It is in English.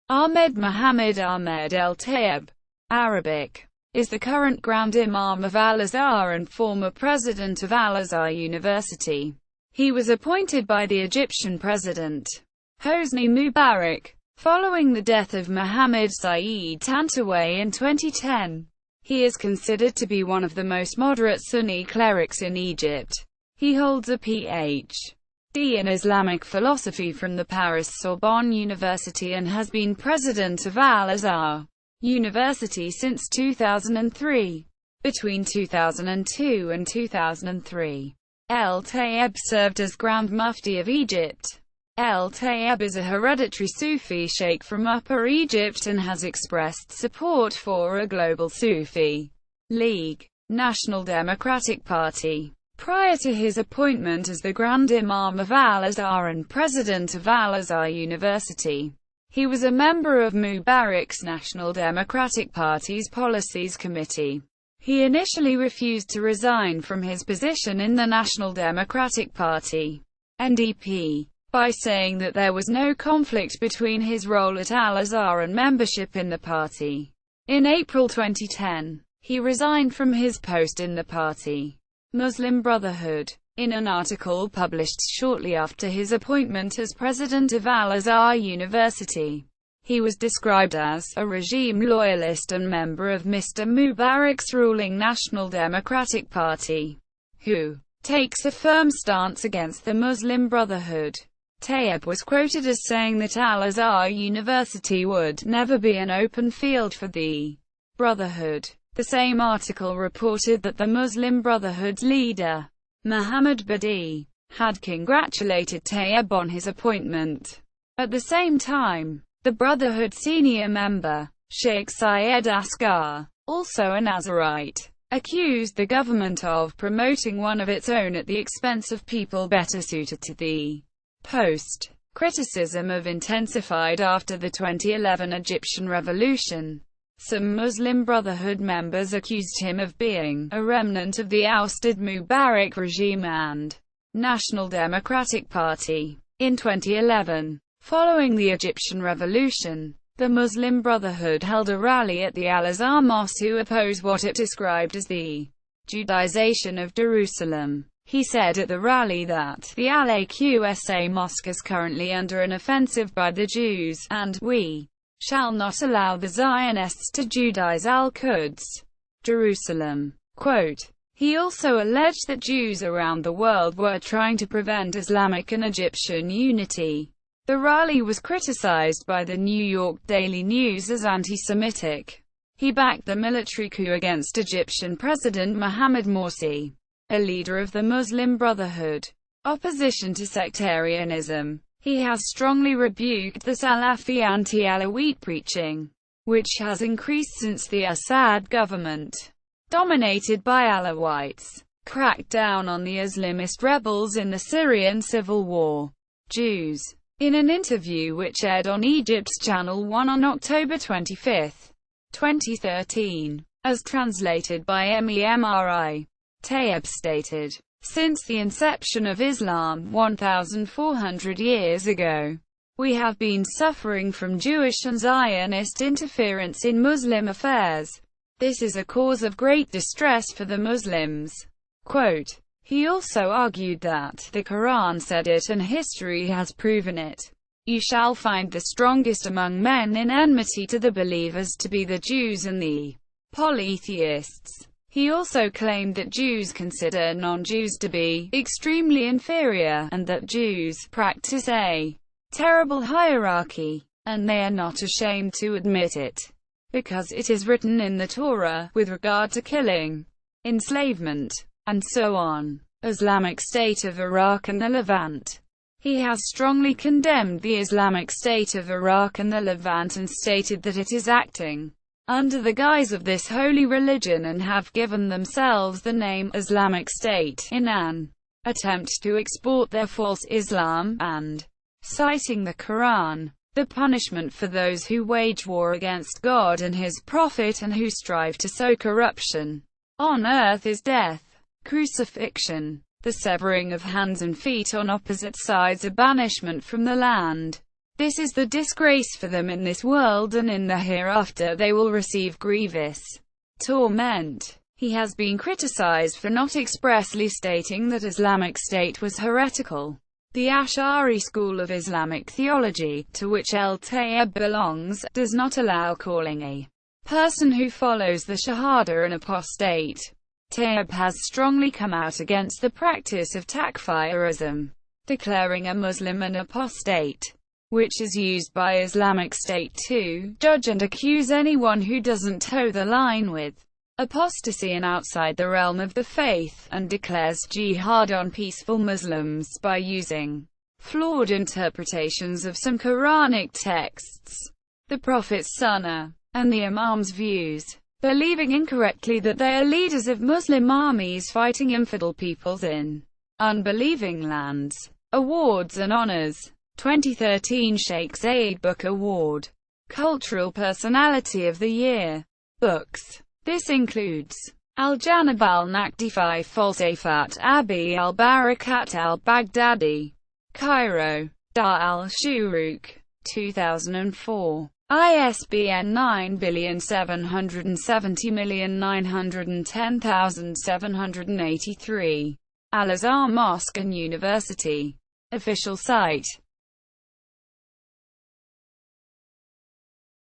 Ahmed Muhammad Ahmed el-Tayeb, Arabic, is the current Grand Imam of Al-Azhar and former president of Al-Azhar University. He was appointed by the Egyptian president, Hosni Mubarak, following the death of Muhammad Sayyid Tantawy in 2010. He is considered to be one of the most moderate Sunni clerics in Egypt. He holds a Ph.D. in Islamic philosophy from the Paris-Sorbonne University and has been president of Al-Azhar University since 2003. Between 2002 and 2003, el-Tayeb served as Grand Mufti of Egypt. El-Tayeb is a hereditary Sufi shaykh from Upper Egypt and has expressed support for a global Sufi League, National Democratic Party. Prior to his appointment as the Grand Imam of Al-Azhar and president of Al-Azhar University, he was a member of Mubarak's National Democratic Party's Policies Committee. He initially refused to resign from his position in the National Democratic Party (NDP), by saying that there was no conflict between his role at Al-Azhar and membership in the party. In April 2010, he resigned from his post in the party Muslim Brotherhood. In an article published shortly after his appointment as president of Al-Azhar University, he was described as a regime loyalist and member of Mr. Mubarak's ruling National Democratic Party, who takes a firm stance against the Muslim Brotherhood. Tayeb was quoted as saying that Al-Azhar University would never be an open field for the Brotherhood. The same article reported that the Muslim Brotherhood's leader, Muhammad Badi, had congratulated Tayeb on his appointment. At the same time, the Brotherhood senior member, Sheikh Syed Asghar, also a Nazarite, accused the government of promoting one of its own at the expense of people better suited to the post. Criticism of intensified after the 2011 Egyptian revolution. Some Muslim Brotherhood members accused him of being a remnant of the ousted Mubarak regime and National Democratic Party. In 2011, following the Egyptian revolution, the Muslim Brotherhood held a rally at the Al-Azhar Mosque to oppose what it described as the Judaization of Jerusalem. He said at the rally that the Al-Aqsa Mosque is currently under an offensive by the Jews, and we shall not allow the Zionists to Judaize Al-Quds, Jerusalem. Quote, he also alleged that Jews around the world were trying to prevent Islamic and Egyptian unity. The rally was criticized by the New York Daily News as anti-Semitic. He backed the military coup against Egyptian President Mohamed Morsi, a leader of the Muslim Brotherhood. Opposition to sectarianism. He has strongly rebuked the Salafi anti-Alawite preaching, which has increased since the Assad government, dominated by Alawites, cracked down on the Islamist rebels in the Syrian civil war. Jews. In an interview which aired on Egypt's Channel 1 on October 25, 2013, as translated by MEMRI, Tayeb stated, since the inception of Islam 1,400 years ago, we have been suffering from Jewish and Zionist interference in Muslim affairs. This is a cause of great distress for the Muslims. Quote, he also argued that the Quran said it and history has proven it. You shall find the strongest among men in enmity to the believers to be the Jews and the polytheists. He also claimed that Jews consider non-Jews to be extremely inferior, and that Jews practice a terrible hierarchy, and they are not ashamed to admit it, because it is written in the Torah, with regard to killing, enslavement, and so on. Islamic State of Iraq and the Levant. He has strongly condemned the Islamic State of Iraq and the Levant and stated that it is acting under the guise of this holy religion and have given themselves the name Islamic State in an attempt to export their false Islam, and, citing the Quran, the punishment for those who wage war against God and His Prophet and who strive to sow corruption on earth is death, crucifixion, the severing of hands and feet on opposite sides, a banishment from the land, This is the disgrace for them in this world, and in the hereafter they will receive grievous torment. He has been criticized for not expressly stating that Islamic State was heretical. The Ash'ari school of Islamic theology, to which el-Tayeb belongs, does not allow calling a person who follows the Shahada an apostate. Tayeb has strongly come out against the practice of takfirism, declaring a Muslim an apostate, which is used by Islamic State to judge and accuse anyone who doesn't toe the line with apostasy and outside the realm of the faith, and declares jihad on peaceful Muslims by using flawed interpretations of some Quranic texts, the Prophet's Sunnah, and the Imam's views, believing incorrectly that they are leaders of Muslim armies fighting infidel peoples in unbelieving lands. Awards and honors. 2013 Sheikh Zayed Book Award. Cultural Personality of the Year. Books. This includes Al-Janab al-Naqdi, 5 Falsafat Abi al-Barakat al-Baghdadi. Cairo. Dar al-Shuruk. 2004. ISBN 977010783. Al-Azhar Mosque and University. Official site.